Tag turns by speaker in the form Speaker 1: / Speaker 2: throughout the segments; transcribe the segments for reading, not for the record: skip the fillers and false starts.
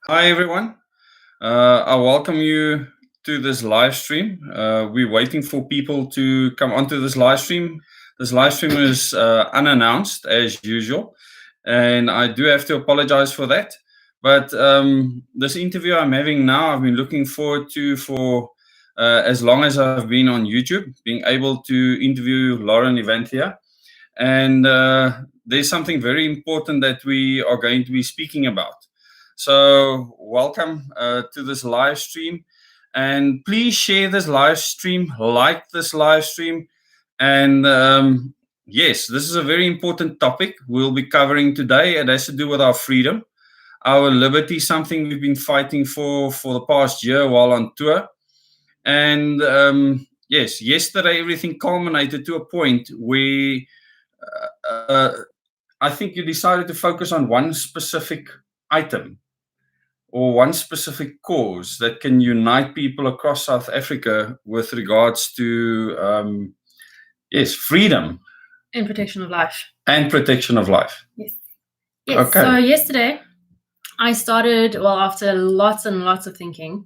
Speaker 1: Hi, everyone. I welcome you to this live stream. We're waiting for people to come onto this live stream. This live stream is unannounced as usual, and I do have to apologize for that. But this interview I'm having now, I've been looking forward to for as long as I've been on YouTube, being able to interview Lauren Evanthia. And there's something very important that we are going to be speaking about. So, welcome to this live stream. And please share this live stream, like this live stream. And yes, this is a very important topic we'll be covering today. It has to do with our freedom, our liberty, something we've been fighting for the past year while on tour. And yes, yesterday everything culminated to a point where uh, I think you decided to focus on one specific item or one specific cause that can unite people across South Africa with regards to, yes, freedom
Speaker 2: and protection of life.
Speaker 1: And protection of life.
Speaker 2: Yes. Okay. So yesterday, I started, after lots and lots of thinking,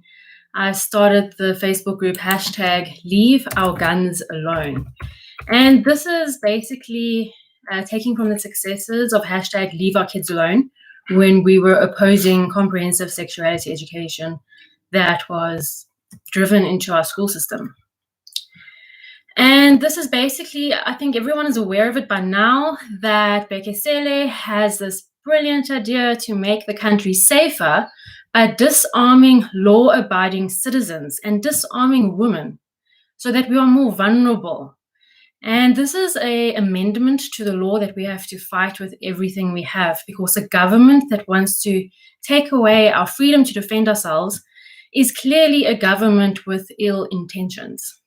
Speaker 2: I started the Facebook group #LeaveOurGunsAlone. And this is basically taking from the successes of #LeaveOurKidsAlone when we were opposing comprehensive sexuality education that was driven into our school system. And this is basically, I think everyone is aware of it by now, that Bekesele has this brilliant idea to make the country safer by disarming law-abiding citizens and disarming women so that we are more vulnerable. And this is an amendment to the law that we have to fight with everything we have, because a government that wants to take away our freedom to defend ourselves is clearly a government with ill intentions.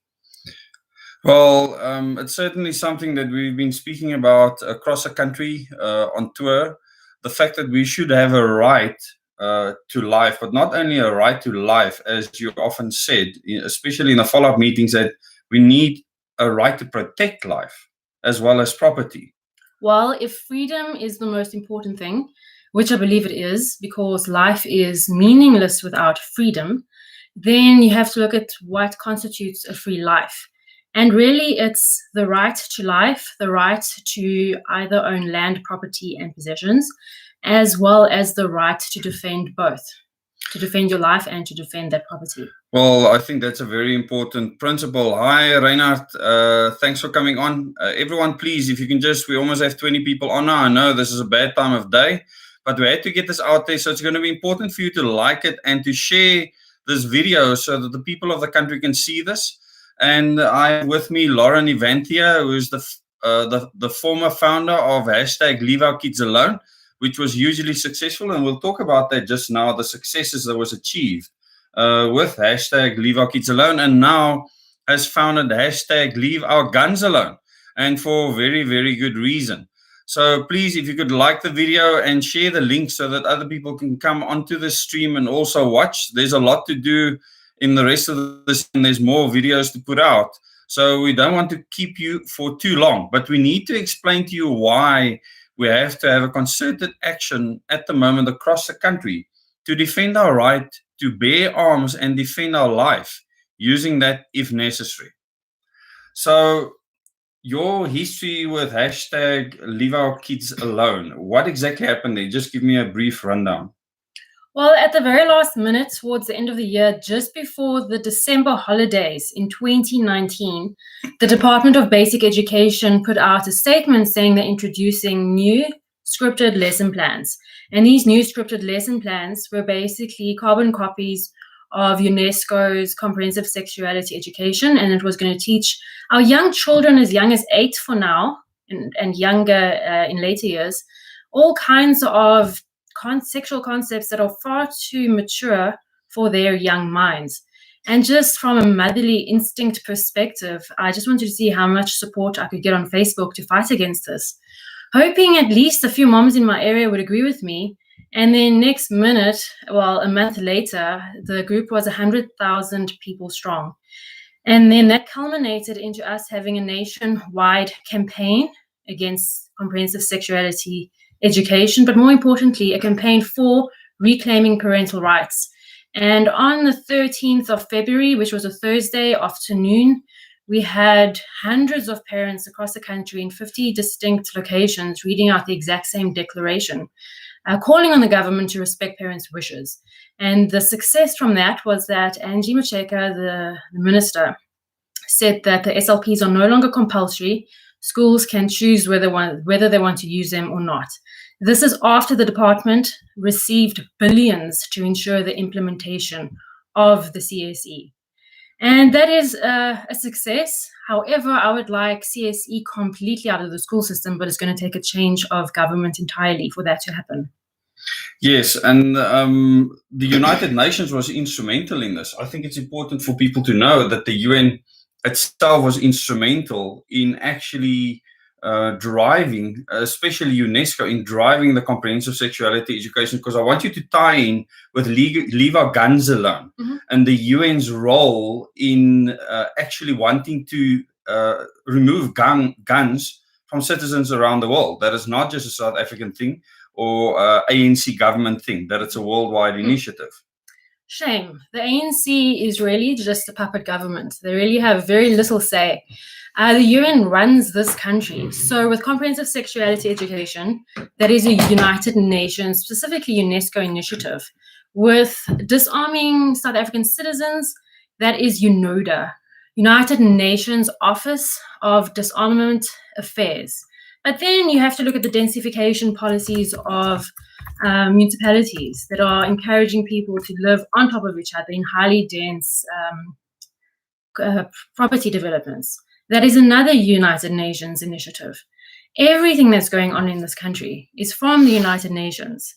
Speaker 1: Well, it's certainly something that we've been speaking about across the country on tour. The fact that we should have a right to life, but not only a right to life, as you often said, especially in the follow-up meetings, that we need a right to protect life as well as property.
Speaker 2: Well, if freedom is the most important thing, which I believe it is, because life is meaningless without freedom, then you have to look at what constitutes a free life. And really, it's the right to life, the right to either own land, property, and possessions, as well as the right to defend both, to defend your life and to defend that property.
Speaker 1: Well, I think that's a very important principle. Hi, Reinhard. Thanks for coming on. Everyone, please, if you can we almost have 20 people on now. I know this is a bad time of day, but we had to get this out there. So it's going to be important for you to like it and to share this video so that the people of the country can see this. And I have with me Lauren Evanthia, who is the former founder of #LeaveOurKidsAlone, which was hugely successful. And we'll talk about that just now, the successes that was achieved with #LeaveOurKidsAlone, and now has founded #LeaveOurGunsAlone, and for very, very good reason. So please, if you could like the video and share the link so that other people can come onto the stream and also watch. There's a lot to do in the rest of this, and there's more videos to put out. So we don't want to keep you for too long, but we need to explain to you why we have to have a concerted action at the moment across the country to defend our right to bear arms and defend our life, using that if necessary. So your history with #LeaveOurKidsAlone, what exactly happened there? Just give me a brief rundown.
Speaker 2: Well, at the very last minute, towards the end of the year, just before the December holidays in 2019, the Department of Basic Education put out a statement saying they're introducing new scripted lesson plans. And these new scripted lesson plans were basically carbon copies of UNESCO's Comprehensive Sexuality Education, and it was going to teach our young children as young as 8 for now, and younger in later years, all kinds of sexual concepts that are far too mature for their young minds. And just from a motherly instinct perspective, I just wanted to see how much support I could get on Facebook to fight against this, hoping at least a few moms in my area would agree with me. And then next minute, a month later, the group was 100,000 people strong. And then that culminated into us having a nationwide campaign against comprehensive sexuality education, but more importantly, a campaign for reclaiming parental rights. And on the 13th of February, which was a Thursday afternoon, we had hundreds of parents across the country in 50 distinct locations reading out the exact same declaration, calling on the government to respect parents' wishes. And the success from that was that Angie Motshekga, the minister, said that the SLPs are no longer compulsory. Schools can choose whether they want to use them or not. This is after the department received billions to ensure the implementation of the CSE. And that is a success. However, I would like CSE completely out of the school system, but it's going to take a change of government entirely for that to happen.
Speaker 1: Yes, and the United Nations was instrumental in this. I think it's important for people to know that the UN itself was instrumental in actually driving, especially UNESCO, in driving the comprehensive sexuality education, because I want you to tie in with LeaveOurGunsAlone and the UN's role in actually wanting to remove guns from citizens around the world. That is not just a South African thing or ANC government thing, that it's a worldwide initiative.
Speaker 2: Shame. The ANC is really just a puppet government. They really have very little say. The UN runs this country. So with comprehensive sexuality education, that is a United Nations, specifically UNESCO initiative. With disarming South African citizens, that is UNODA, United Nations Office of Disarmament Affairs. But then you have to look at the densification policies of municipalities that are encouraging people to live on top of each other in highly dense property developments. That is another United Nations initiative. Everything that's going on in this country is from the United Nations.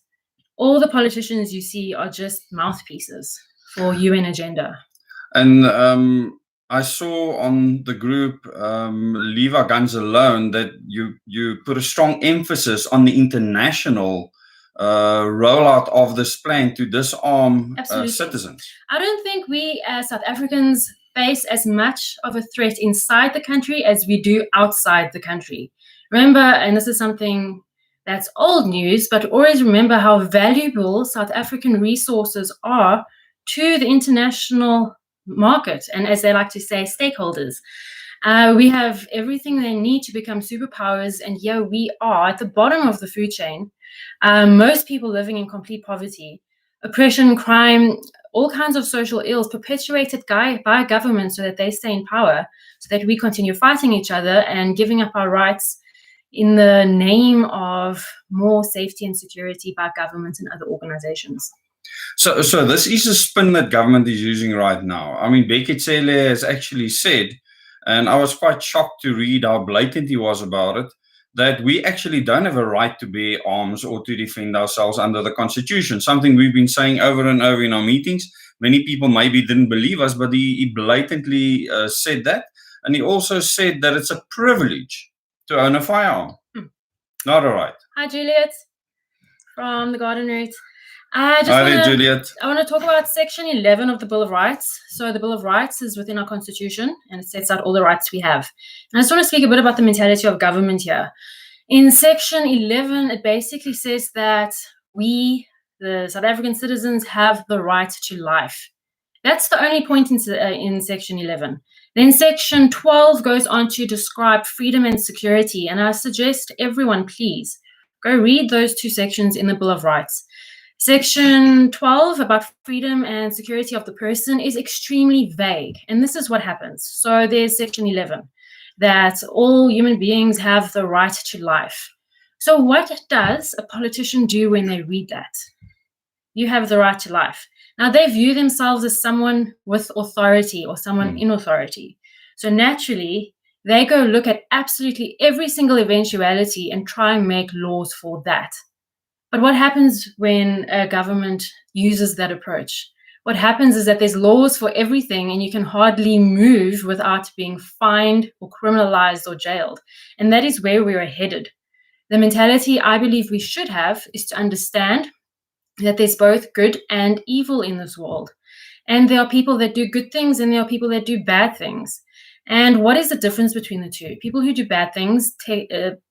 Speaker 2: All the politicians you see are just mouthpieces for UN agenda.
Speaker 1: And I saw on the group LeaveOurGunsAlone that you put a strong emphasis on the international rollout of this plan to disarm citizens.
Speaker 2: I don't think we as South Africans face as much of a threat inside the country as we do outside the country. Remember, and this is something that's old news, but always remember how valuable South African resources are to the international market, and as they like to say, stakeholders. We have everything they need to become superpowers, and here we are at the bottom of the food chain. Most people living in complete poverty, oppression, crime, all kinds of social ills perpetuated by government so that they stay in power, so that we continue fighting each other and giving up our rights in the name of more safety and security by governments and other organizations.
Speaker 1: So this is a spin that government is using right now. I mean, Bheki Cele has actually said, and I was quite shocked to read how blatant he was about it, that we actually don't have a right to bear arms or to defend ourselves under the Constitution, something we've been saying over and over in our meetings. Many people maybe didn't believe us, but he blatantly said that. And he also said that it's a privilege to own a firearm. Not all right.
Speaker 2: Hi, Juliet, from the Garden Route.
Speaker 1: Juliet.
Speaker 2: I want to talk about Section 11 of the Bill of Rights. So the Bill of Rights is within our Constitution, and it sets out all the rights we have. And I just want to speak a bit about the mentality of government here. In Section 11, it basically says that we, the South African citizens, have the right to life. That's the only point in Section 11. Then Section 12 goes on to describe freedom and security, and I suggest everyone, please, go read those two sections in the Bill of Rights. Section 12 about freedom and security of the person is extremely vague, and this is what happens. So there's Section 11, that all human beings have the right to life. So what does a politician do when they read that? You have the right to life. Now, they view themselves as someone with authority or someone in authority. So naturally, they go look at absolutely every single eventuality and try and make laws for that. But what happens when a government uses that approach? What happens is that there's laws for everything, and you can hardly move without being fined or criminalized or jailed. And that is where we are headed. The mentality I believe we should have is to understand that there's both good and evil in this world. And there are people that do good things, and there are people that do bad things. And what is the difference between the two? People who do bad things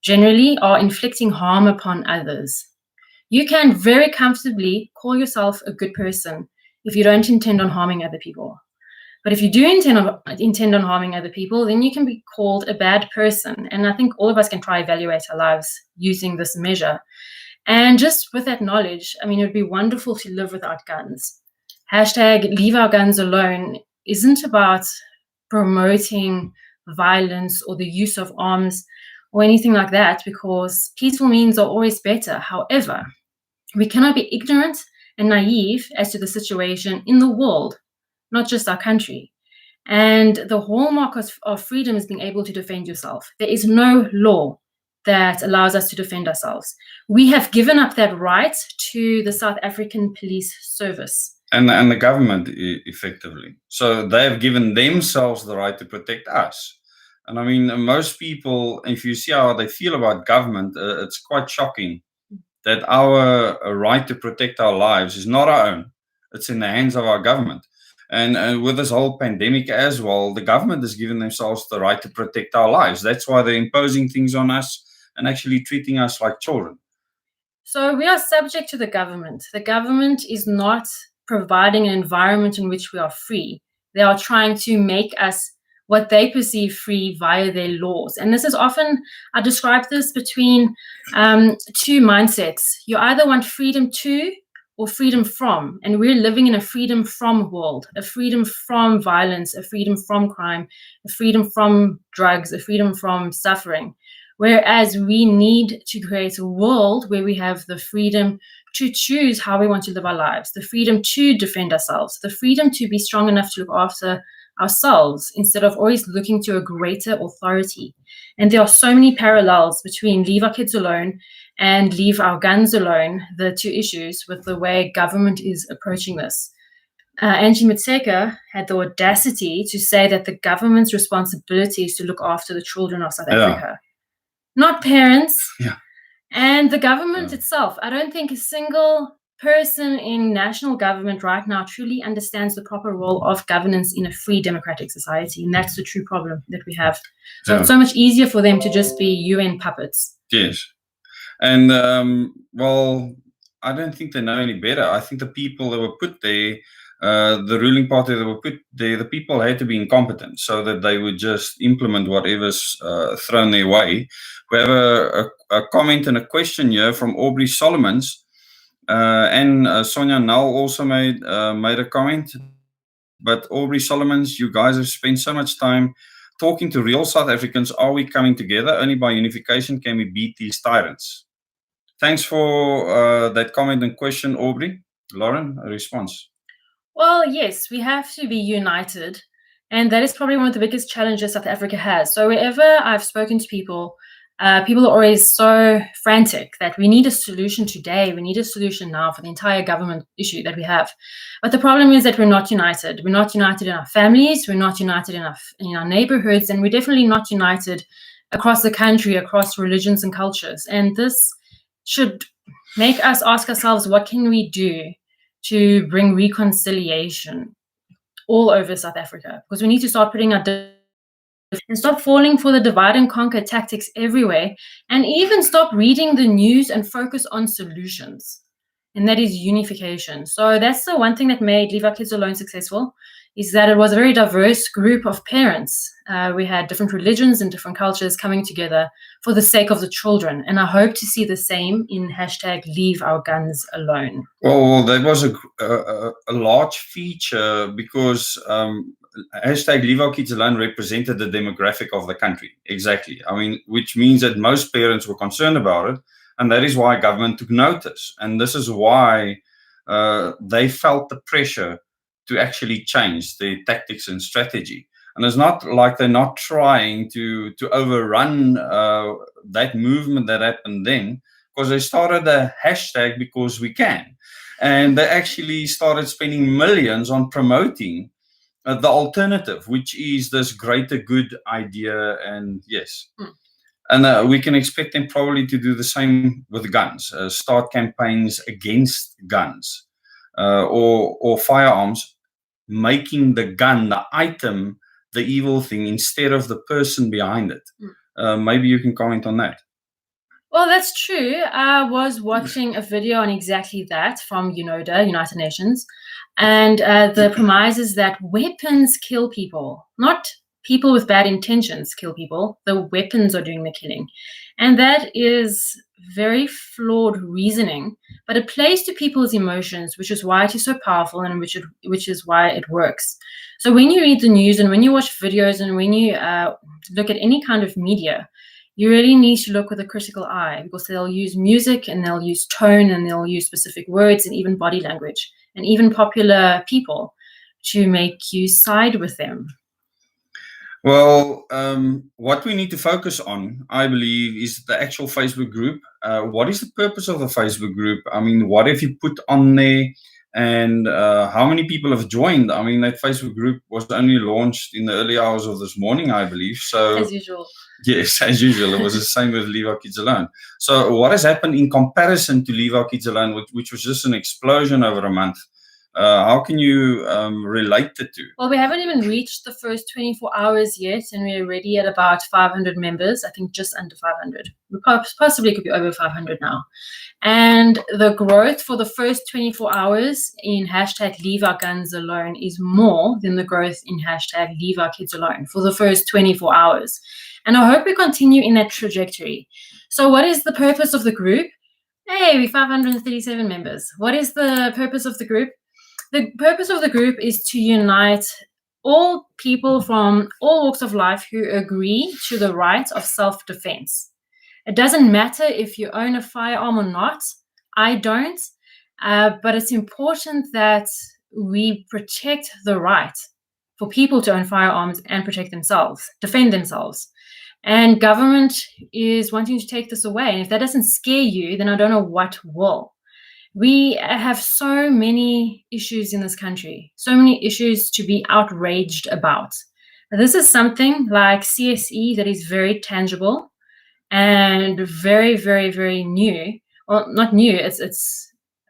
Speaker 2: generally are inflicting harm upon others. you can very comfortably call yourself a good person if you don't intend on harming other people. But if you do intend on harming other people, then you can be called a bad person. And I think all of us can try evaluate our lives using this measure. And just with that knowledge, I mean, it would be wonderful to live without guns. Hashtag Leave Our Guns Alone isn't about promoting violence or the use of arms or anything like that, because peaceful means are always better. However, we cannot be ignorant and naive as to the situation in the world, not just our country. And the hallmark of freedom is being able to defend yourself. There is no law that allows us to defend ourselves. We have given up that right to the South African Police Service.
Speaker 1: And the government, effectively. So they have given themselves the right to protect us. And I mean, most people, if you see how they feel about government, it's quite shocking that our right to protect our lives is not our own. It's in the hands of our government. And with this whole pandemic as well, the government has given themselves the right to protect our lives. That's why they're imposing things on us and actually treating us like children.
Speaker 2: So we are subject to the government. The government is not providing an environment in which we are free. They are trying to make us what they perceive free via their laws. And this is often, I describe this between two mindsets. You either want freedom to or freedom from. And we're living in a freedom from world, a freedom from violence, a freedom from crime, a freedom from drugs, a freedom from suffering. Whereas we need to create a world where we have the freedom to choose how we want to live our lives, the freedom to defend ourselves, the freedom to be strong enough to look after ourselves instead of always looking to a greater authority. And there are so many parallels between Leave Our Kids Alone and Leave Our Guns Alone, the two issues, with the way government is approaching this. Angie Motshekga had the audacity to say that the government's responsibility is to look after the children of South Africa, not parents. And the government itself. I don't think a single person in national government right now truly understands the proper role of governance in a free democratic society. And that's the true problem that we have. So it's so much easier for them to just be UN puppets.
Speaker 1: Yes. And, well, I don't think they know any better. I think the people that were put there, the ruling party that were put there, the people had to be incompetent so that they would just implement whatever's thrown their way. We have a comment and a question here from Aubrey Solomons, and Sonia Null also made a comment. But Aubrey Solomons, you guys have spent so much time talking to real South Africans. Are we coming together? Only by unification can we beat these tyrants. Thanks for that comment and question, Aubrey. Lauren, a response.
Speaker 2: Well, yes, we have to be united. And that is probably one of the biggest challenges South Africa has. So wherever I've spoken to people, people are always so frantic that we need a solution today. We need a solution now for the entire government issue that we have. But the problem is that we're not united. We're not united in our families. We're not united in our neighborhoods. And we're definitely not united across the country, across religions and cultures. And this should make us ask ourselves, what can we do to bring reconciliation all over South Africa? Because we need to start putting our and stop falling for the divide and conquer tactics everywhere, and even stop reading the news and focus on solutions. And that is unification. So that's the one thing that made Leave Our Kids Alone successful, is that it was a very diverse group of parents. We had different religions and different cultures coming together for the sake of the children. And I hope to see the same in hashtag Leave Our Guns Alone.
Speaker 1: Well, that was a large feature because hashtag Leave Our Kids Alone represented the demographic of the country. Exactly. I mean, which means that most parents were concerned about it. And that is why government took notice. And this is why they felt the pressure to actually change their tactics and strategy. And it's not like they're not trying to overrun that movement that happened then, because they started a hashtag because we can. And they actually started spending millions on promoting the alternative, which is this greater good idea. And yes. And we can expect them probably to do the same with guns, start campaigns against guns or firearms, making the gun, the item, the evil thing instead of the person behind it. Maybe you can comment on that.
Speaker 2: Well, that's true. I was watching a video on exactly that from UNODA, United Nations, and the premise is that weapons kill people, not people with bad intentions kill people. The weapons are doing the killing. And that is very flawed reasoning, but it plays to people's emotions, which is why it is so powerful and which is why it works. So when you read the news and when you watch videos and when you look at any kind of media, you really need to look with a critical eye, because they'll use music and they'll use tone and they'll use specific words and even body language and even popular people to make you side with them.
Speaker 1: Well, what we need to focus on, I believe, is the actual Facebook group. What is the purpose of the Facebook group? I mean, what have you put on there? And how many people have joined? I mean, that Facebook group was only launched in the early hours of this morning, I believe. So,
Speaker 2: as usual.
Speaker 1: Yes, as usual. It was the same with Leave Our Kids Alone. So what has happened in comparison to Leave Our Kids Alone, which was just an explosion over a month? How can you relate the two?
Speaker 2: Well, we haven't even reached the first 24 hours yet, and we're already at about 500 members. I think just under 500. We possibly could be over 500 now. And the growth for the first 24 hours in hashtag LeaveOurGunsAlone is more than the growth in hashtag LeaveOurKidsAlone for the first 24 hours. And I hope we continue in that trajectory. So what is the purpose of the group? Hey, we 537 members. What is the purpose of the group? The purpose of the group is to unite all people from all walks of life who agree to the right of self-defense. It doesn't matter if you own a firearm or not. I don't. But it's important that we protect the right for people to own firearms and protect themselves, defend themselves. And government is wanting to take this away. And if that doesn't scare you, then I don't know what will. We have so many issues in this country, so many issues to be outraged about. This is something like CSE that is very tangible and very, very, very new. Well, not new.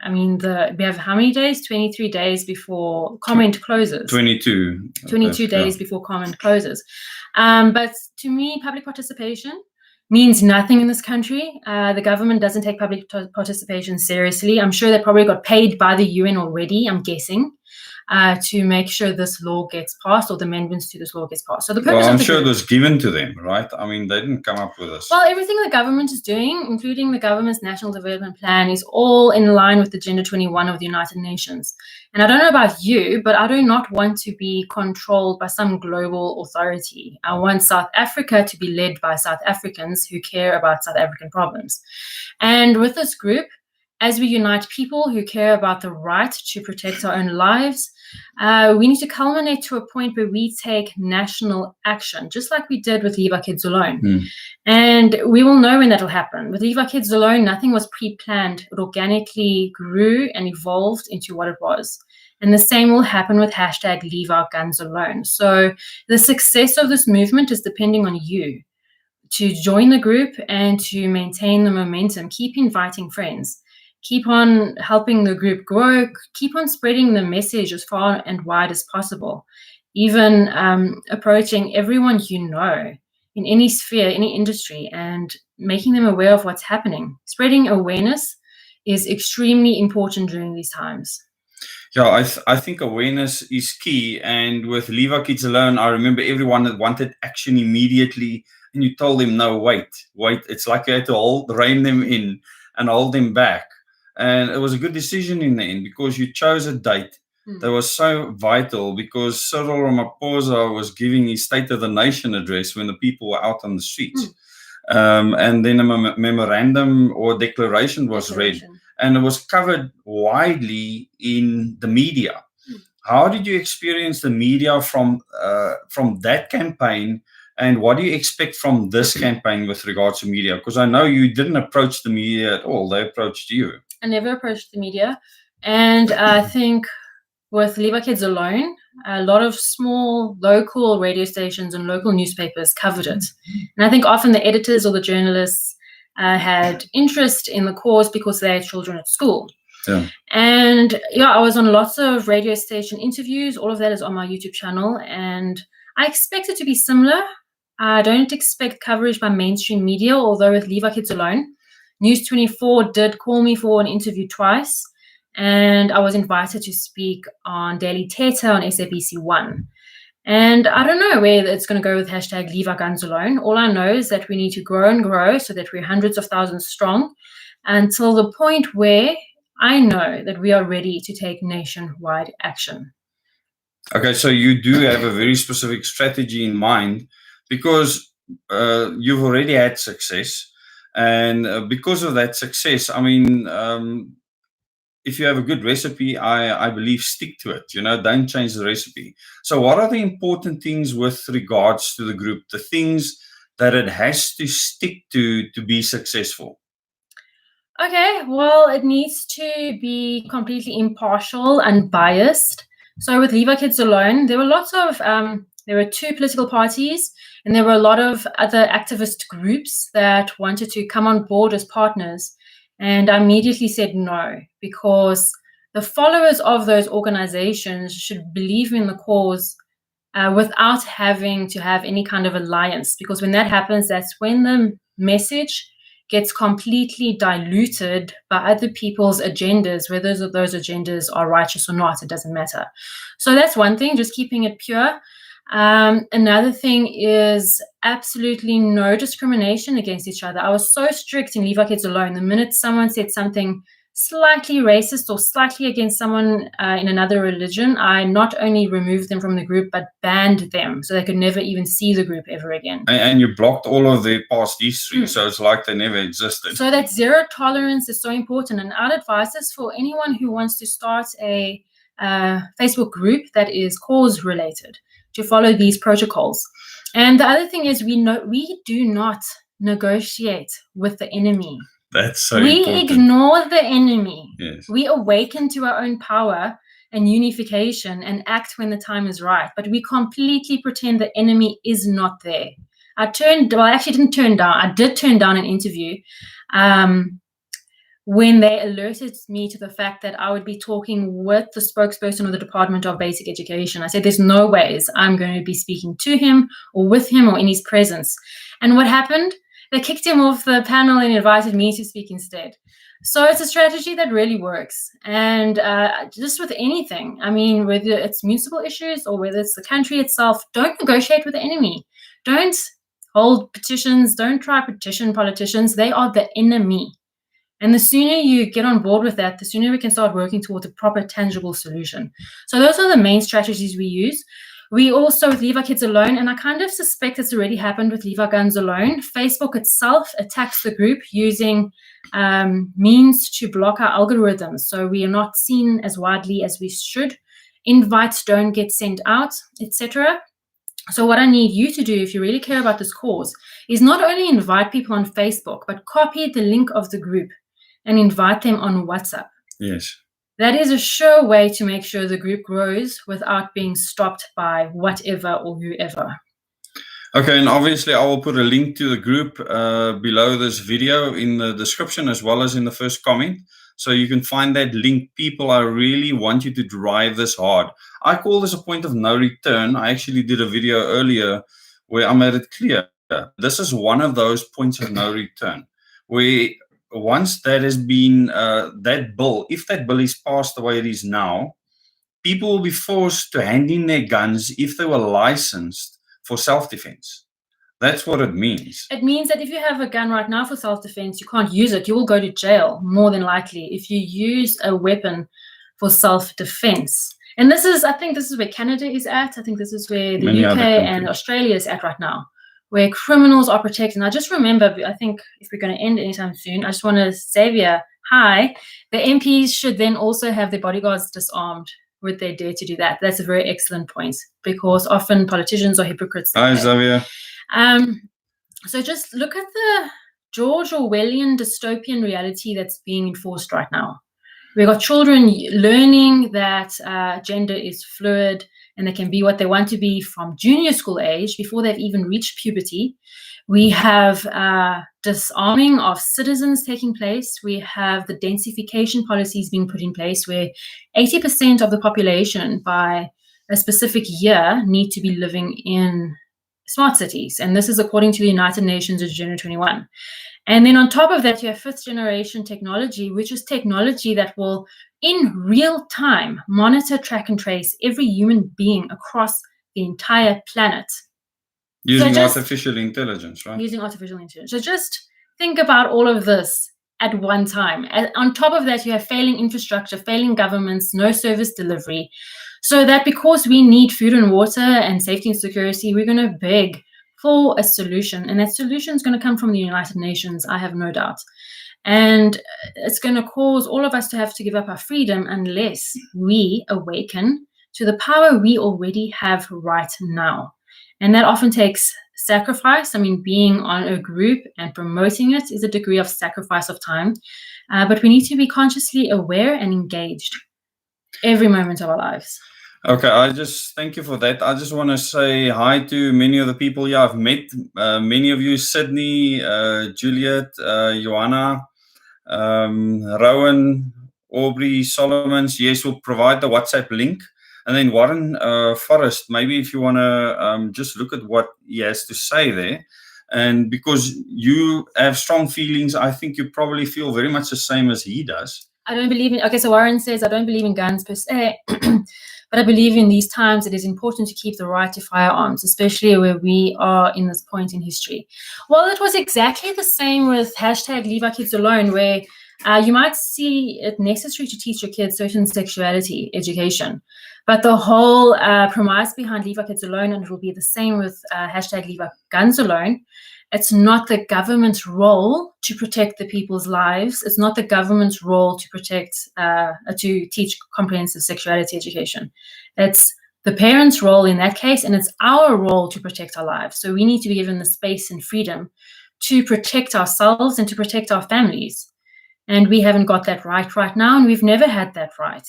Speaker 2: I mean, we have how many days? 23 days before comment closes.
Speaker 1: 22.
Speaker 2: 22 days before comment closes. But to me, public participation means nothing in this country. The government doesn't take public participation seriously. I'm sure they probably got paid by the UN already, I'm guessing, to make sure this law gets passed, or the amendments to this law gets passed. So the purpose
Speaker 1: I'm sure it was given to them, right? I mean, they didn't come up with this.
Speaker 2: Well, everything the government is doing, including the government's National Development Plan, is all in line with the Agenda 21 of the United Nations. And I don't know about you, but I do not want to be controlled by some global authority. I want South Africa to be led by South Africans who care about South African problems. And with this group, as we unite people who care about the right to protect our own lives, we need to culminate to a point where we take national action, just like we did with Leave Our Kids Alone. And we will know when that will happen. With Leave Our Kids Alone, nothing was pre-planned. It organically grew and evolved into what it was. And the same will happen with hashtag Leave Our Guns Alone. So the success of this movement is depending on you to join the group and to maintain the momentum. Keep inviting friends. Keep on helping the group grow. Keep on spreading the message as far and wide as possible. Even approaching everyone you know in any sphere, any industry, and making them aware of what's happening. Spreading awareness is extremely important during these times.
Speaker 1: Yeah, I think awareness is key. And with Leave Our Kids Alone, I remember everyone that wanted action immediately, and you told them, no, wait. It's like you had to rein them in and hold them back. And it was a good decision in the end, because you chose a date that was so vital, because Cyril Ramaphosa was giving his State of the Nation address when the people were out on the streets. And then a memorandum or declaration was read, and it was covered widely in the media. How did you experience the media from that campaign? And what do you expect from this campaign with regards to media? Because I know you didn't approach the media at all. They approached you.
Speaker 2: I never approached the media. And I think with Leave Our Kids Alone, a lot of small local radio stations and local newspapers covered it. And I think often the editors or the journalists had interest in the cause because they had children at school.
Speaker 1: Yeah.
Speaker 2: And I was on lots of radio station interviews. All of that is on my YouTube channel. And I expect it to be similar. I don't expect coverage by mainstream media, although with Leave Our Kids Alone, News 24 did call me for an interview twice, and I was invited to speak on Daily Teta on SABC 1. And I don't know where it's going to go with hashtag #LeaveOurGunsAlone. All I know is that we need to grow and grow so that we're hundreds of thousands strong until the point where I know that we are ready to take nationwide action.
Speaker 1: Okay, so you do have a very specific strategy in mind because you've already had success. And because of that success, I mean, if you have a good recipe, I believe stick to it, don't change the recipe. So what are the important things with regards to the group, the things that it has to stick to be successful?
Speaker 2: Okay, well, it needs to be completely impartial and biased. So with Leave Our Kids Alone, there were lots of, there were 2 political parties, and there were a lot of other activist groups that wanted to come on board as partners. And I immediately said no, because the followers of those organizations should believe in the cause without having to have any kind of alliance. Because when that happens, that's when the message gets completely diluted by other people's agendas, whether those agendas are righteous or not, it doesn't matter. So that's one thing, just keeping it pure. Another thing is absolutely no discrimination against each other. I was so strict in Leave Our Kids Alone. The minute someone said something slightly racist or slightly against someone in another religion, I not only removed them from the group, but banned them so they could never even see the group ever again.
Speaker 1: And you blocked all of their past history, so it's like they never existed.
Speaker 2: So that zero tolerance is so important. And I'd advise this for anyone who wants to start a Facebook group that is cause related, to follow these protocols. And the other thing is, we do not negotiate with the enemy.
Speaker 1: That's so
Speaker 2: we
Speaker 1: important.
Speaker 2: Ignore the enemy.
Speaker 1: Yes.
Speaker 2: We awaken to our own power and unification and act when the time is right. But we completely pretend the enemy is not there. I actually didn't turn down. I did turn down an interview when they alerted me to the fact that I would be talking with the spokesperson of the Department of Basic Education. I said, there's no ways I'm going to be speaking to him or with him or in his presence. And what happened? They kicked him off the panel and invited me to speak instead. So it's a strategy that really works. And just with anything, I mean, whether it's municipal issues or whether it's the country itself, don't negotiate with the enemy. Don't hold petitions. Don't try to petition politicians. They are the enemy. And the sooner you get on board with that, the sooner we can start working towards a proper, tangible solution. So those are the main strategies we use. We also, with Leave Our Kids Alone, and I kind of suspect it's already happened with Leave Our Guns Alone, Facebook itself attacks the group using means to block our algorithms. So we are not seen as widely as we should. Invites don't get sent out, etc. So what I need you to do, if you really care about this cause, is not only invite people on Facebook, but copy the link of the group and invite them on WhatsApp.
Speaker 1: Yes.
Speaker 2: That is a sure way to make sure the group grows without being stopped by whatever or whoever.
Speaker 1: Okay, and obviously I will put a link to the group below this video in the description as well as in the first comment. So you can find that link. People, I really want you to drive this hard. I call this a point of no return. I actually did a video earlier where I made it clear. This is one of those points of no return, where once that has been, that bill, if that bill is passed the way it is now, people will be forced to hand in their guns if they were licensed for self-defense. That's what it means.
Speaker 2: It means that if you have a gun right now for self-defense, you can't use it. You will go to jail, more than likely, if you use a weapon for self-defense. And this is, I think this is where Canada is at. I think this is where the UK and Australia is at right now, where criminals are protected. And I just remember, I think if we're going to end anytime soon, I just want to say here, hi, the MPs should then also have their bodyguards disarmed would they dare to do that. That's a very excellent point, because often politicians are hypocrites.
Speaker 1: Hi, Xavier.
Speaker 2: So just look at the George Orwellian dystopian reality that's being enforced right now. We've got children learning that gender is fluid and they can be what they want to be from junior school age before they've even reached puberty. We have disarming of citizens taking place. We have the densification policies being put in place where 80% of the population by a specific year need to be living in smart cities. And this is according to the United Nations Agenda 21. And then on top of that, you have fifth generation technology, which is technology that will, in real time, monitor, track, and trace every human being across the entire planet.
Speaker 1: Using artificial intelligence, right?
Speaker 2: Using artificial intelligence. So just think about all of this at one time. On top of that, you have failing infrastructure, failing governments, no service delivery. So that because we need food and water and safety and security, we're going to beg for a solution. And that solution is going to come from the United Nations, I have no doubt. And it's going to cause all of us to have to give up our freedom unless we awaken to the power we already have right now. And that often takes sacrifice. I mean, being on a group and promoting it is a degree of sacrifice of time. But we need to be consciously aware and engaged every moment of our lives.
Speaker 1: Okay, I just thank you for that. I just want to say hi to many of the people here I've met. Many of you, Sydney, Juliet, Joanna, Rowan, Aubrey, Solomons. Yes, we'll provide the WhatsApp link. And then Warren Forrest, maybe if you want to just look at what he has to say there. And because you have strong feelings, I think you probably feel very much the same as he does.
Speaker 2: I don't believe in, okay, so Warren says, I don't believe in guns per se, but I believe in these times it is important to keep the right to firearms, especially where we are in this point in history. Well, it was exactly the same with hashtag Leave Our Kids Alone, where you might see it necessary to teach your kids certain sexuality education. But the whole premise behind Leave Our Kids Alone, and it will be the same with hashtag Leave Our Guns Alone, it's not the government's role to protect the people's lives. It's not the government's role to protect, to teach comprehensive sexuality education. It's the parents' role in that case, and it's our role to protect our lives. So we need to be given the space and freedom to protect ourselves and to protect our families. And we haven't got that right now, and we've never had that right.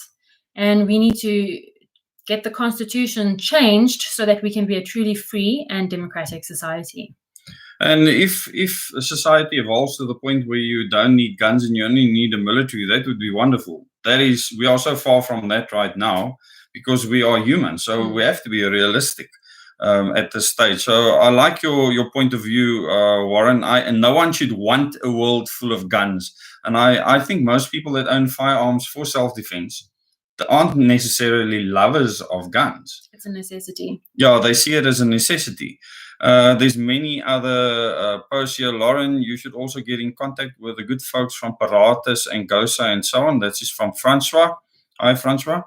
Speaker 2: And we need to get the Constitution changed so that we can be a truly free and democratic society.
Speaker 1: And if a society evolves to the point where you don't need guns and you only need a military, that would be wonderful. We are so far from that right now because we are human. So we have to be realistic at this stage. So I like your point of view, Warren. And no one should want a world full of guns. And I think most people that own firearms for self-defense aren't necessarily lovers of guns.
Speaker 2: It's a necessity.
Speaker 1: Yeah, they see it as a necessity. There's many other posts here. Lauren, you should also get in contact with the good folks from Paratus and GOSA and so on. That's just from Francois. Hi, Francois.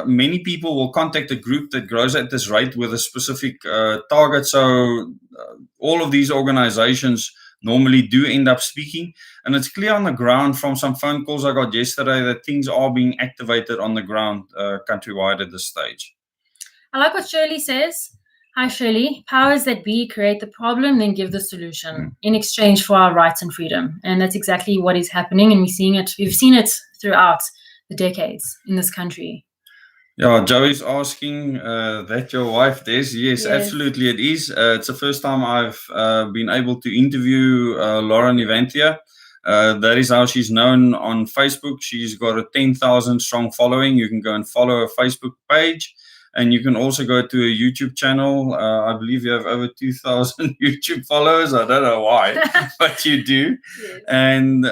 Speaker 1: Many people will contact a group that grows at this rate with a specific target. So all of these organizations normally do end up speaking. And it's clear on the ground from some phone calls I got yesterday that things are being activated on the ground countrywide at this stage.
Speaker 2: I like what Shirley says. Hi, Shirley. Powers that be create the problem, then give the solution in exchange for our rights and freedom. And that's exactly what is happening. And we've seen it throughout the decades in this country.
Speaker 1: Yeah, Joey's asking that your wife, Des. Yes, absolutely it is. It's the first time I've been able to interview Lauren Evanthia. That is how she's known on Facebook. She's got a 10,000 strong following. You can go and follow her Facebook page. And you can also go to a YouTube channel. I believe you have over 2,000 YouTube followers. I don't know why, but you do. Yes. And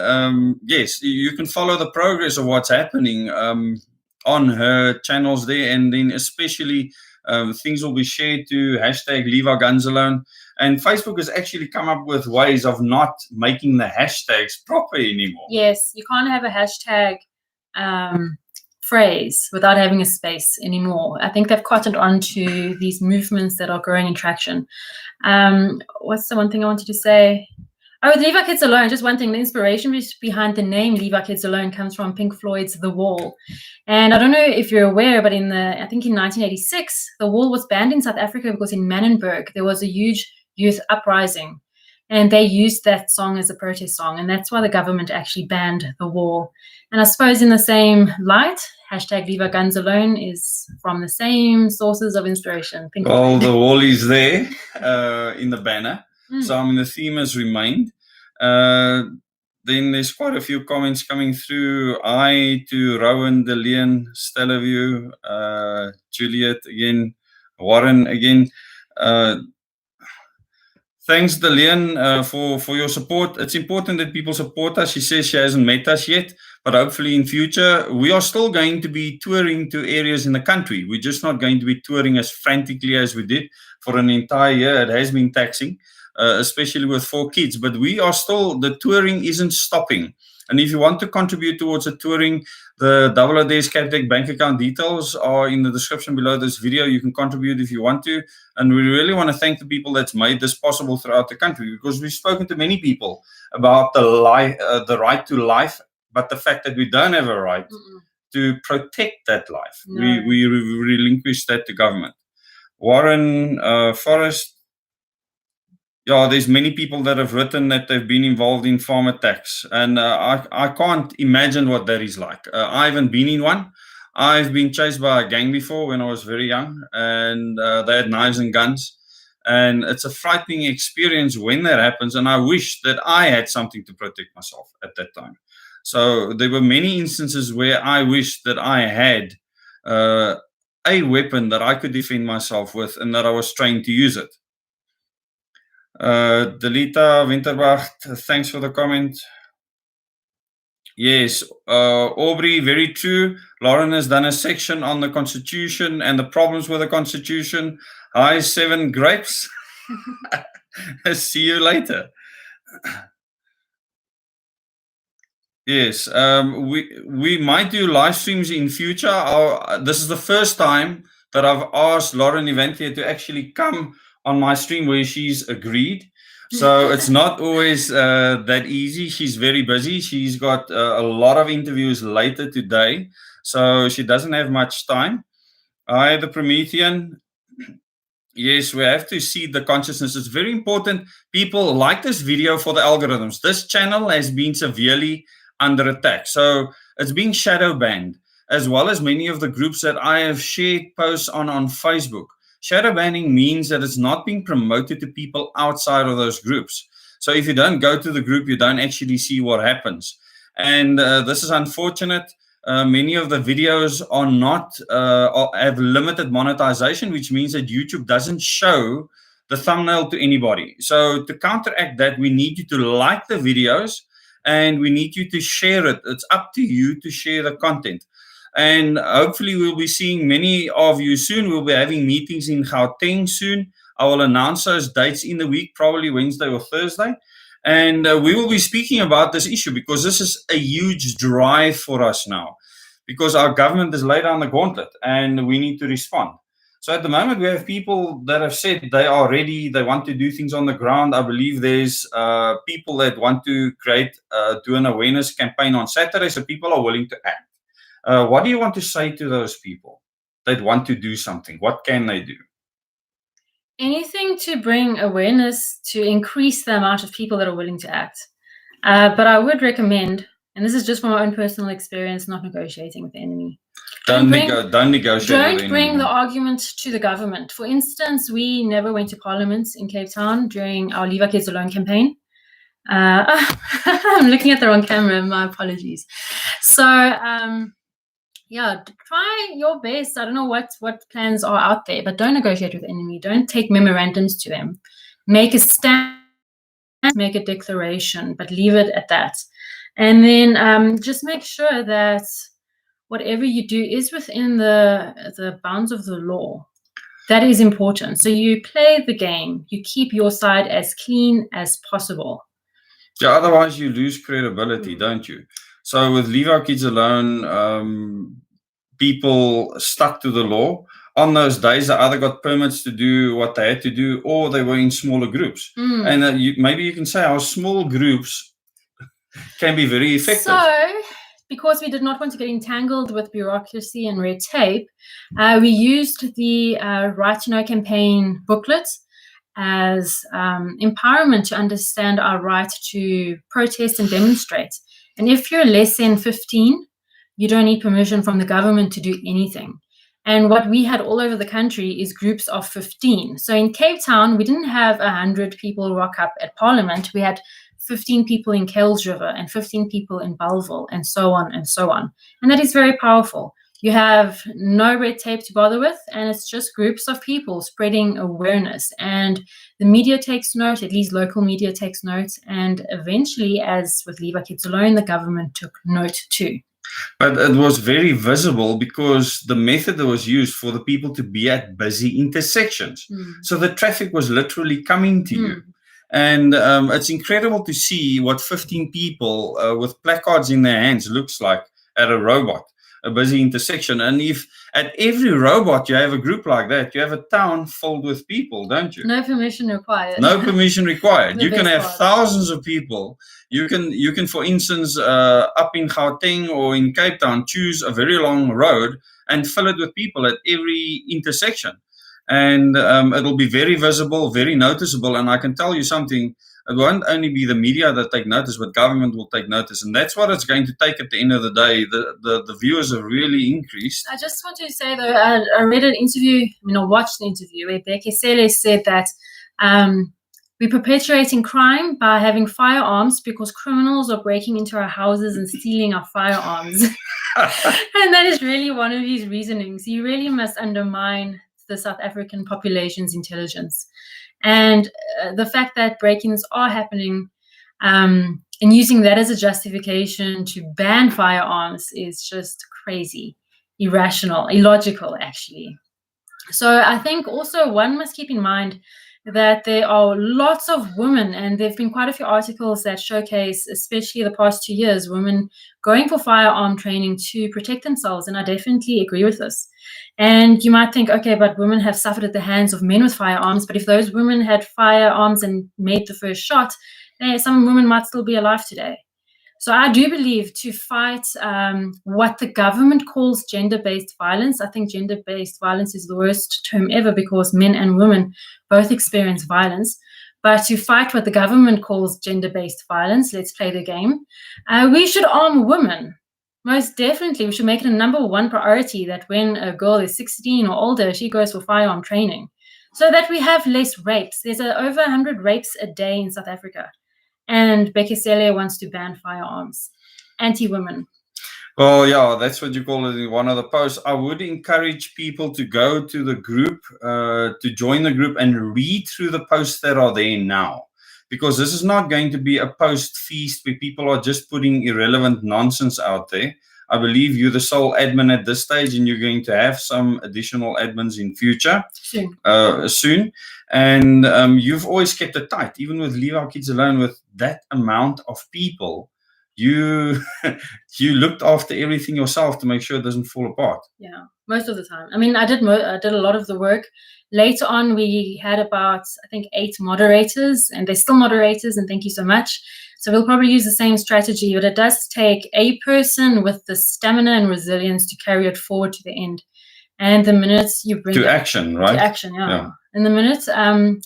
Speaker 1: yes, you can follow the progress of what's happening on her channels there. And then especially things will be shared to hashtag Leave Our Guns Alone. And Facebook has actually come up with ways of not making the hashtags proper anymore.
Speaker 2: Yes, you can't have a hashtag phrase without having a space anymore. I think they've cottoned on to these movements that are growing in traction. What's the one thing I wanted to say? Oh, Leave Our Kids Alone. Just one thing. The inspiration behind the name Leave Our Kids Alone comes from Pink Floyd's The Wall. And I don't know if you're aware, but I think in 1986, The Wall was banned in South Africa because in Manenberg, there was a huge youth uprising. And they used that song as a protest song. And that's why the government actually banned The Wall. And I suppose in the same light, hashtag Leave Our Guns Alone is from the same sources of inspiration.
Speaker 1: Well, The Wall is there in the banner. So, I mean, the theme has remained. Then there's quite a few comments coming through. Hi to Rowan, DeLeon, Stellaview, Juliet again, Warren again. Thanks, Delian, for your support. It's important that people support us. She says she hasn't met us yet, but hopefully in future, we are still going to be touring to areas in the country. We're just not going to be touring as frantically as we did for an entire year. It has been taxing, especially with 4 kids, but the touring isn't stopping. And if you want to contribute towards the touring, the WDS Capitec bank account details are in the description below this video. You can contribute if you want to. And we really want to thank the people that's made this possible throughout the country, because we've spoken to many people about the right to life, but the fact that we don't have a right to protect that life. No. We relinquish that to government. Warren Forrest. Yeah, there's many people that have written that they've been involved in farm attacks, and I can't imagine what that is like. I haven't been in one. I've been chased by a gang before when I was very young, and they had knives and guns, and it's a frightening experience when that happens, and I wish that I had something to protect myself at that time. So there were many instances where I wished that I had a weapon that I could defend myself with and that I was trained to use it. Delita Winterbach, thanks for the comment. Yes, Aubrey, very true. Lauren has done a section on the Constitution and the problems with the Constitution. Hi, 7 grapes. See you later. Yes, we might do live streams in future. This is the first time that I've asked Lauren Evanthia to actually come on my stream where she's agreed. So it's not always that easy. She's very busy. She's got a lot of interviews later today, so she doesn't have much time. Hi, the Promethean. Yes, we have to see the consciousness. It's very important. People like this video for the algorithms. This channel has been severely under attack. So it's being shadow banned, as well as many of the groups that I have shared posts on Facebook. Shadow banning means that it's not being promoted to people outside of those groups. So if you don't go to the group, you don't actually see what happens. And this is unfortunate. Many of the videos are not have limited monetization, which means that YouTube doesn't show the thumbnail to anybody. So to counteract that, we need you to like the videos and we need you to share it. It's up to you to share the content. And hopefully we'll be seeing many of you soon. We'll be having meetings in Gauteng soon. I will announce those dates in the week, probably Wednesday or Thursday. And we will be speaking about this issue because this is a huge drive for us now, because our government has laid down the gauntlet and we need to respond. So at the moment, we have people that have said they are ready. They want to do things on the ground. I believe there's people that want to do an awareness campaign on Saturday. So people are willing to act. What do you want to say to those people that want to do something? What can they do?
Speaker 2: Anything to bring awareness, to increase the amount of people that are willing to act. But I would recommend, and this is just from my own personal experience, not negotiating with the enemy.
Speaker 1: Don't negotiate with the enemy.
Speaker 2: Don't bring the argument to the government. For instance, we never went to Parliament in Cape Town during our LeaveOurGunsAlone campaign. I'm looking at the wrong camera, my apologies. So, yeah, try your best. I don't know what plans are out there, but don't negotiate with the enemy. Don't take memorandums to them. Make a stand, make a declaration, but leave it at that. And then just make sure that whatever you do is within the bounds of the law. That is important. So you play the game. You keep your side as clean as possible.
Speaker 1: Yeah, otherwise you lose credibility, don't you? So with LeaveOurGunsAlone, people stuck to the law. On those days, they either got permits to do what they had to do, or they were in smaller groups. And maybe you can say how small groups can be very effective.
Speaker 2: So, because we did not want to get entangled with bureaucracy and red tape, we used the Right to Know campaign booklet as empowerment to understand our right to protest and demonstrate. And if you're less than 15, you don't need permission from the government to do anything. And what we had all over the country is groups of 15. So in Cape Town, we didn't have 100 people rock up at Parliament. We had 15 people in Kuils River and 15 people in Bellville, and so on and so on. And that is very powerful. You have no red tape to bother with, and it's just groups of people spreading awareness. And the media takes note, at least local media takes note, and eventually, as with Leave Our Kids Alone, the government took note too.
Speaker 1: But it was very visible because the method that was used for the people to be at busy intersections. So the traffic was literally coming to you. And it's incredible to see what 15 people with placards in their hands looks like at a robot, a busy intersection. And if at every robot you have a group like that, you have a town filled with people, don't you?
Speaker 2: No permission required.
Speaker 1: No permission required. You can have
Speaker 2: part.
Speaker 1: thousands of people. You can, for instance, up in Gauteng or in Cape Town, choose a very long road and fill it with people at every intersection. And it'll be very visible, very noticeable. And I can tell you something, it won't only be the media that take notice, but government will take notice. And that's what it's going to take at the end of the day. The viewers have really increased.
Speaker 2: I just want to say, though, I read an interview, I watched an interview where Bekele said that we're perpetuating crime by having firearms because criminals are breaking into our houses and stealing our firearms. And that is really one of his reasonings. You really must undermine the South African population's intelligence. And the fact that break-ins are happening and using that as a justification to ban firearms is just crazy, irrational, illogical, actually. So I think also one must keep in mind that there are lots of women, and there have been quite a few articles that showcase, especially the past 2 years, women going for firearm training to protect themselves, and I definitely agree with this. And you might think, okay, but women have suffered at the hands of men with firearms, but if those women had firearms and made the first shot, some women might still be alive today. So I do believe to fight what the government calls gender-based violence. I think gender-based violence is the worst term ever because men and women both experience violence. But to fight what the government calls gender-based violence, let's play the game, we should arm women. Most definitely, we should make it a number one priority that when a girl is 16 or older, she goes for firearm training so that we have less rapes. There's over 100 rapes a day in South Africa. And Bekele wants to ban firearms, anti-women.
Speaker 1: Well, yeah, that's what you call it in one of the posts. I would encourage people to go to the group, to join the group and read through the posts that are there now. Because this is not going to be a post feast where people are just putting irrelevant nonsense out there. I believe you're the sole admin at this stage, and you're going to have some additional admins in future soon. And you've always kept it tight, even with Leave Our Kids Alone, with that amount of people. You looked after everything yourself to make sure it doesn't fall apart.
Speaker 2: Yeah, most of the time. I did a lot of the work. Later on, we had about, I think, 8 moderators, and they're still moderators, and thank you so much. So we'll probably use the same strategy, but it does take a person with the stamina and resilience to carry it forward to the end. And the minutes you bring
Speaker 1: to action, right?
Speaker 2: To action, yeah. In the minutes,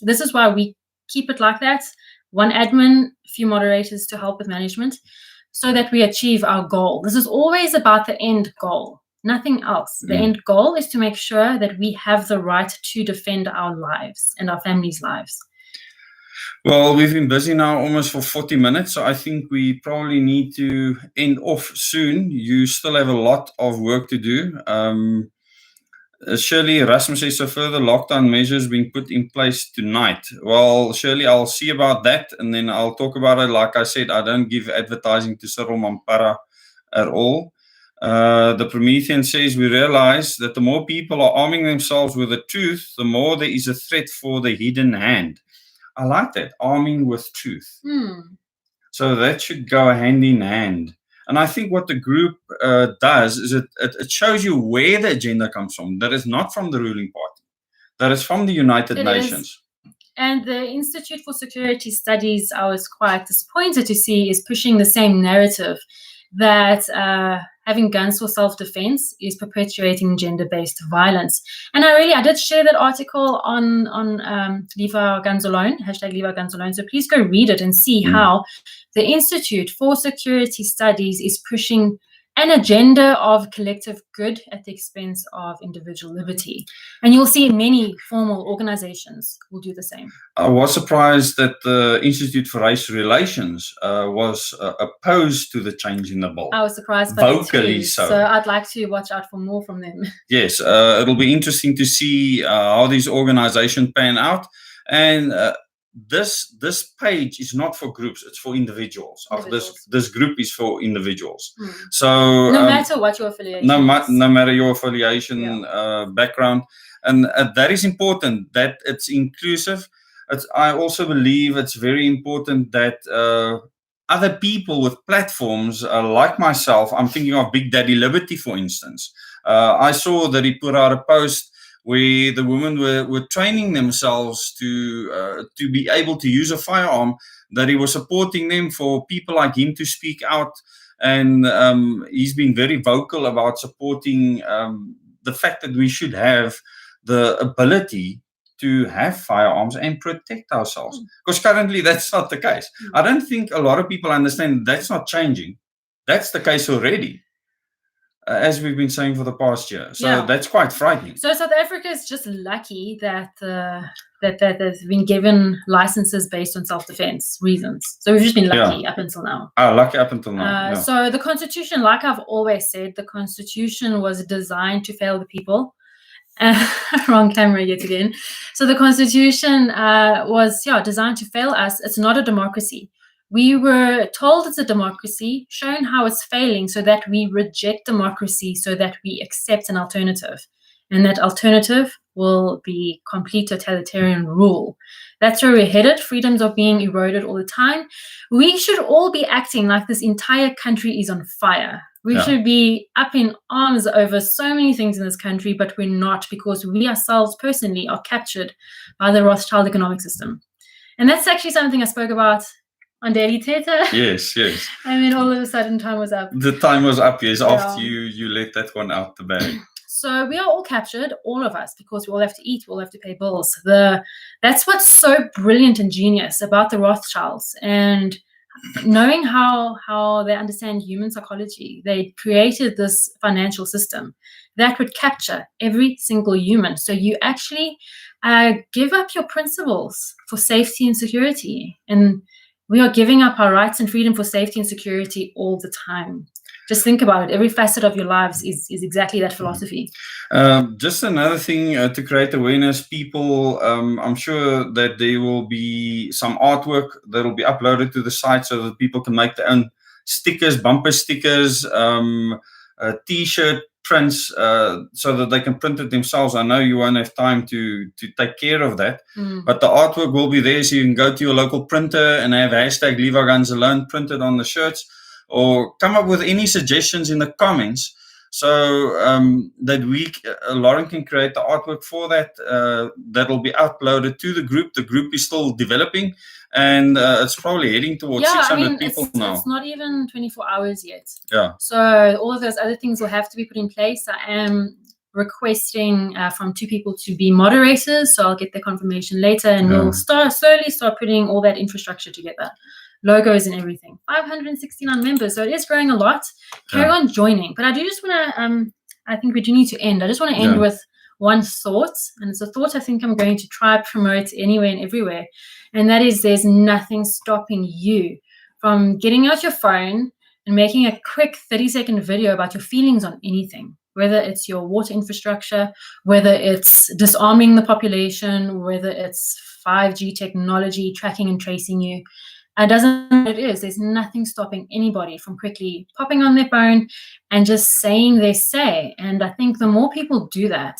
Speaker 2: this is why we keep it like that. One admin, a few moderators to help with management, so that we achieve our goal. This is always about the end goal, nothing else. The end goal is to make sure that we have the right to defend our lives and our families' lives.
Speaker 1: Well, we've been busy now almost for 40 minutes, so I think we probably need to end off soon. You still have a lot of work to do. Shirley Rasmus says, so further lockdown measures being put in place tonight. Well, Shirley, I'll see about that, and then I'll talk about it. Like I said, I don't give advertising to Cyril Mampara at all. The Promethean says, we realize that the more people are arming themselves with the truth, the more there is a threat for the hidden hand. I like that, arming with truth. So that should go hand in hand. And I think what the group does is it shows you where the agenda comes from. That is not from the ruling party. That is from the United Nations.
Speaker 2: And the Institute for Security Studies, I was quite disappointed to see, is pushing the same narrative that having guns for self-defense is perpetuating gender-based violence. And I did share that article on #LeaveOurGunsAlone, #LeaveOurGunsAlone. So please go read it and see how the Institute for Security Studies is pushing an agenda of collective good at the expense of individual liberty. And you'll see many formal organizations will do the same.
Speaker 1: I was surprised that the Institute for Race Relations was opposed to the change in the bill.
Speaker 2: I was surprised by
Speaker 1: vocally
Speaker 2: that too.
Speaker 1: so.
Speaker 2: So I'd like to watch out for more from them.
Speaker 1: Yes, it'll be interesting to see how these organizations pan out. And this page is not for groups; it's for individuals. This group is for individuals. So
Speaker 2: no matter what your affiliation,
Speaker 1: no matter your affiliation background, and that is important. That it's inclusive. I also believe it's very important that other people with platforms like myself. I'm thinking of Big Daddy Liberty, for instance. I saw that he put out a post where the women were training themselves to be able to use a firearm, that he was supporting them for people like him to speak out. And he's been very vocal about supporting the fact that we should have the ability to have firearms and protect ourselves. Because currently that's not the case. I don't think a lot of people understand that's not changing. That's the case already. As we've been saying for the past year. So that's quite frightening.
Speaker 2: So South Africa is just lucky that that has been given licenses based on self-defense reasons. So we've just been lucky up until now.
Speaker 1: Lucky up until now.
Speaker 2: So the Constitution, like I've always said, the Constitution was designed to fail the people. Wrong camera yet again. So the Constitution was designed to fail us. It's not a democracy. We were told it's a democracy, shown how it's failing so that we reject democracy, so that we accept an alternative. And that alternative will be complete totalitarian rule. That's where we're headed. Freedoms are being eroded all the time. We should all be acting like this entire country is on fire. We should be up in arms over so many things in this country, but we're not, because we ourselves personally are captured by the Rothschild economic system. And that's actually something I spoke about on Daily Teta.
Speaker 1: Yes.
Speaker 2: And then all of a sudden time was up.
Speaker 1: The time was up, yes, after you let that one out the bag.
Speaker 2: So we are all captured, all of us, because we all have to eat, we all have to pay bills. That's what's so brilliant and genius about the Rothschilds. And knowing how they understand human psychology, they created this financial system that would capture every single human. So you actually give up your principles for safety and security. And we are giving up our rights and freedom for safety and security all the time. Just think about it. Every facet of your lives is exactly that philosophy.
Speaker 1: Just another thing to create awareness, people, I'm sure that there will be some artwork that will be uploaded to the site so that people can make their own stickers, bumper stickers, T-shirt prints, so that they can print it themselves. I know you won't have time to take care of that, but the artwork will be there, so you can go to your local printer and have hashtag LeaveOurGunsAlone printed on the shirts, or come up with any suggestions in the comments, so that Lauren can create the artwork for that. That'll be uploaded to the group. The group is still developing, and it's probably heading towards 600 people now.
Speaker 2: It's not even 24 hours yet.
Speaker 1: Yeah.
Speaker 2: So all of those other things will have to be put in place. I am requesting from 2 people to be moderators, so I'll get the confirmation later, and we'll slowly start putting all that infrastructure together. Logos and everything. 569 members, so it is growing a lot. Carry on joining. But I do just want to, I think we do need to end. I just want to end with one thought, and it's a thought I think I'm going to try to promote anywhere and everywhere, and that is, there's nothing stopping you from getting out your phone and making a quick 30-second video about your feelings on anything, whether it's your water infrastructure, whether it's disarming the population, whether it's 5G technology tracking and tracing you. It doesn't matter what it is. There's nothing stopping anybody from quickly popping on their phone and just saying their say. And I think the more people do that,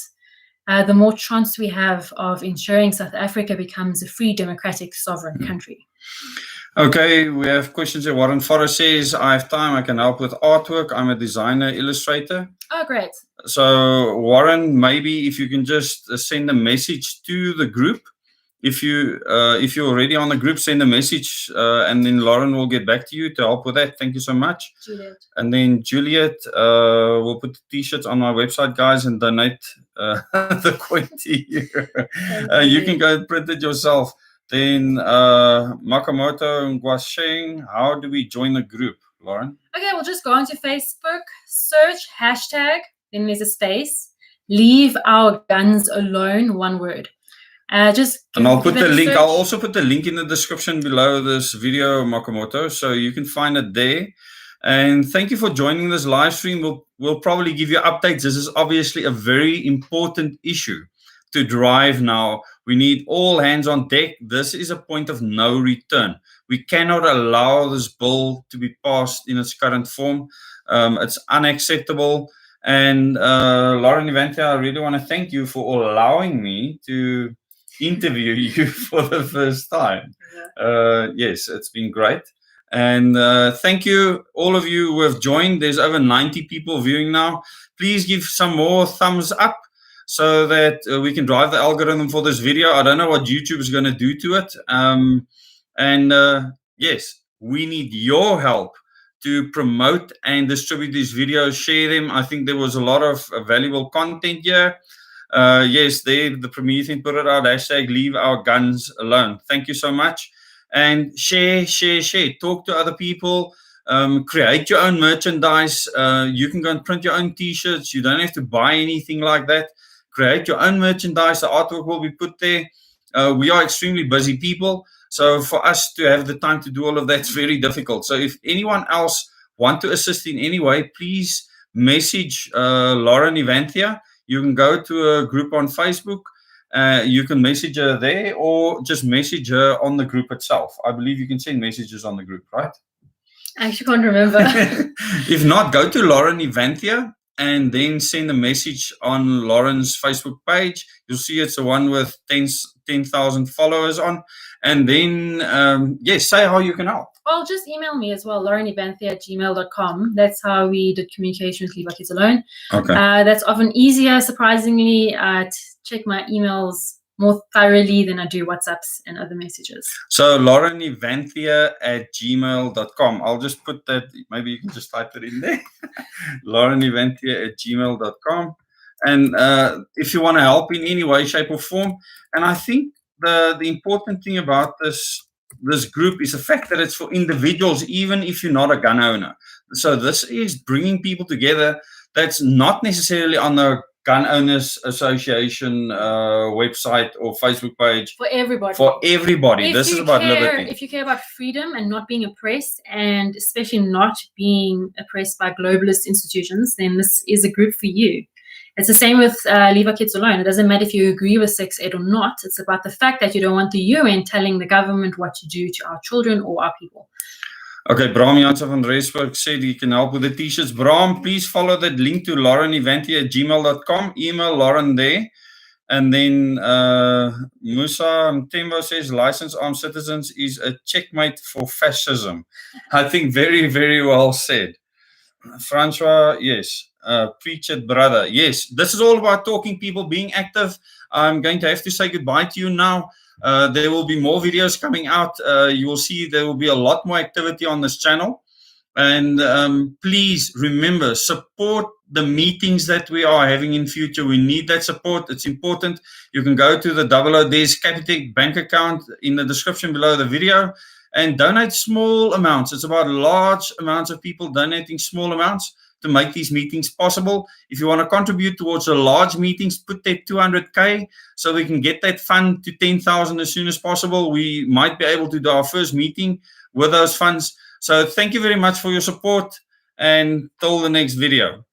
Speaker 2: the more chance we have of ensuring South Africa becomes a free, democratic, sovereign country.
Speaker 1: Okay, we have questions here. Warren Forrest says, I have time, I can help with artwork. I'm a designer, illustrator.
Speaker 2: Oh, great.
Speaker 1: So, Warren, maybe if you can just send a message to the group. If you're already on the group, send a message, and then Lauren will get back to you to help with that. Thank you so much.
Speaker 2: Juliet.
Speaker 1: And then Juliet will put the T-shirts on my website, guys, and donate the coin to you. You can go and print it yourself. Then Makamoto and Guasheng, how do we join the group? Lauren?
Speaker 2: Okay, we'll just go onto Facebook, search hashtag, then there's a space, Leave Our Guns Alone, one word.
Speaker 1: And I'll put the link. I'll also put the link in the description below this video, Makamoto, so you can find it there. And thank you for joining this live stream. We'll probably give you updates. This is obviously a very important issue to drive now. We need all hands on deck. This is a point of no return. We cannot allow this bill to be passed in its current form. It's unacceptable. And Lauren Evanthia, I really want to thank you for allowing me to interview you for the first time. Yes, it's been great. And thank you, all of you who have joined. There's over 90 people viewing now. Please give some more thumbs up so that we can drive the algorithm for this video. I don't know what YouTube is going to do to it. Yes, we need your help to promote and distribute these videos, share them. I think there was a lot of valuable content here. Yes, the Promethean put it out, hashtag Leave Our Guns Alone. Thank you so much. And share. Talk to other people. Create your own merchandise. You can go and print your own t-shirts. You don't have to buy anything like that. Create your own merchandise. The artwork will be put there. We are extremely busy people. So for us to have the time to do all of that's very difficult. So if anyone else want to assist in any way, please message Lauren Evanthia. You can go to a group on Facebook. You can message her there or just message her on the group itself. I believe you can send messages on the group, right?
Speaker 2: I actually can't remember.
Speaker 1: If not, go to Lauren Evanthia and then send a message on Lauren's Facebook page. You'll see it's the one with 10,000 followers on. And then, yes, say how you can help.
Speaker 2: Well, just email me as well, laurenevanthia@gmail.com. That's how we did communication with Leave Our Kids Alone.
Speaker 1: Okay.
Speaker 2: That's often easier, surprisingly, to check my emails more thoroughly than I do WhatsApps and other messages.
Speaker 1: So laurenevanthia@gmail.com. I'll just put that, maybe you can just type it in there. laurenevanthia@gmail.com. And if you want to help in any way, shape or form. And I think the important thing about this group is the fact that it's for individuals, even if you're not a gun owner. So this is bringing people together that's not necessarily on the Gun Owners Association website or Facebook page.
Speaker 2: For everybody.
Speaker 1: For everybody. This is about liberty.
Speaker 2: If you care about freedom and not being oppressed, and especially not being oppressed by globalist institutions, then this is a group for you. It's the same with Leave Our Kids Alone. It doesn't matter if you agree with sex ed or not. It's about the fact that you don't want the UN telling the government what to do to our children or our people.
Speaker 1: Okay, Bram Jansen van Rensburg said he can help with the t-shirts. Bram, please follow that link to laurenevanthia@gmail.com. Email Lauren there. And then Musa Mtembo says licensed armed citizens is a checkmate for fascism. I think very, very well said. Francois, yes. Preach it, brother. Yes, this is all about talking people, being active. I'm going to have to say goodbye to you now. There will be more videos coming out. You will see there will be a lot more activity on this channel. And please remember, support the meetings that we are having in future. We need that support. It's important. You can go to the there's Capitec bank account in the description below the video and donate small amounts. It's about large amounts of people donating small amounts to make these meetings possible. If you want to contribute towards the large meetings, put that 200K so we can get that fund to 10,000 as soon as possible. We might be able to do our first meeting with those funds. So thank you very much for your support and till the next video.